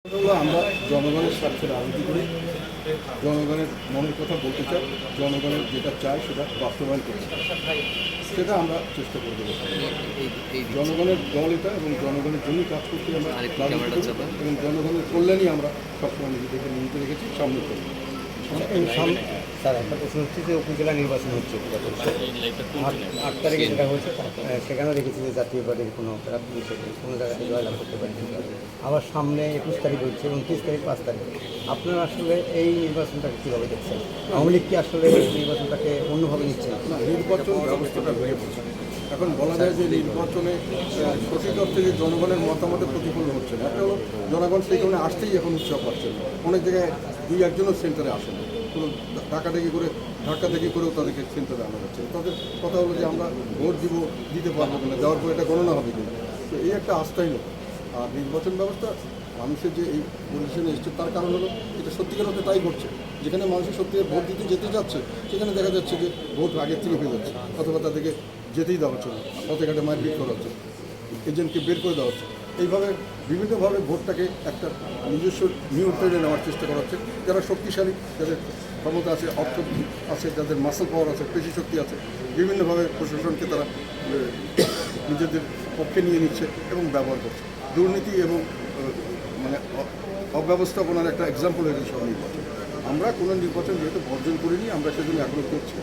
আমরা জনগণের স্বার্থে রাজনীতি করি, জনগণের মনের কথা বলতে চাই, জনগণের যেটা চায় সেটা বাস্তবায়ন করতে চাই, সেটা আমরা চেষ্টা করে দেবো। জনগণের দল এটা এবং জনগণের জন্যই কাজ করতে আমরা রাজনীতি করি এবং জনগণের কল্যাণই আমরা সবসময় নিজেদেরকে নিয়োজিত রেখেছি, সামনে করি। স্যার, একটা প্রশ্ন হচ্ছে যে উপজেলা নির্বাচন হচ্ছে 8 তারিখে যেটা হয়েছে, সেখানেও দেখেছি যে জাতীয় পার্টির কোনো প্রার্থী কোনো জায়গায় জয়লাভ করতে পারেনি। আবার সামনে 21 তারিখ হচ্ছে, 29 তারিখ, 5 তারিখ। আপনারা আসলে এই নির্বাচনটাকে কীভাবে দেখছেন? আওয়ামী লীগ কি আসলে নির্বাচনটাকে অন্যভাবে নিচ্ছেন? না, নির্বাচন ব্যবস্থাটা হয়ে পড়ছে। এখন বলা যায় যে নির্বাচনে সঠিক অর্থে যে জনগণের মতামতের প্রতিফলন হচ্ছে না। একটা হলো জনগণ সেই কারণে আসতেই এখন উৎসাহ পাচ্ছে না। অনেক জায়গায় 2-1 সেন্টারে আসে না, কোনো ধাক্কাধাক্কি করেও তাদেরকে সেন্টারে আনা যাচ্ছে। তাদের কথা হলো যে আমরা ভোট দিতে পারবো কিনা, দেওয়ার পর এটা গণনা হবে কিনা। তো এই একটা আস্থাই নয়। আর নির্বাচন ব্যবস্থা মানুষের যে এই পজিশনে এসছে তার কারণ হলো এটা সত্যিকার অর্থে তাই ঘটছে। যেখানে মানুষের সত্যিকার ভোট দিতে যেতে যাচ্ছে সেখানে দেখা যাচ্ছে যে ভোট আগের থেকে হয়ে যাচ্ছে, অথবা তাদেরকে যেতেই দেওয়া হচ্ছে না, পথে ঘাটে মারপিট করা হচ্ছে, এজেন্টকে বের করে দেওয়া হচ্ছে। এইভাবে বিভিন্নভাবে ভোটটাকে একটা নিজস্ব নিয়ন্ত্রণে নেওয়ার চেষ্টা করা হচ্ছে। যারা শক্তিশালী, যাদের ক্ষমতা আছে, অর্থ আছে, যাদের মাসল পাওয়ার আছে, পেশি শক্তি আছে, বিভিন্নভাবে প্রশাসনকে তারা নিজেদের পক্ষে নিয়ে নিচ্ছে এবং ব্যবহার করছে। দুর্নীতি এবং মানে অব্যবস্থাপনার একটা এক্সাম্পল হয়ে গেছে সব নির্বাচন। আমরা কোনো নির্বাচন যেহেতু বর্জন করিনি, আমরা সেজন্য এখনও করছি।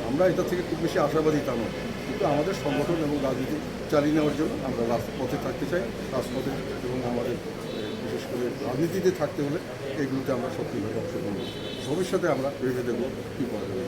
আমরা এটা থেকে খুব বেশি আশাবাদী তা নয়, কিন্তু আমাদের সংগঠন এবং রাজনীতি চালিয়ে নেওয়ার জন্য আমরা রাজপথে থাকতে চাই। রাজপথে এবং আমাদের বিশেষ করে রাজনীতিতে থাকতে হলে এগুলোতে আমরা সক্রিয়ভাবে অংশগ্রহণ করি। ভবিষ্যতে আমরা ভেবে দেবো কী করা যাবে।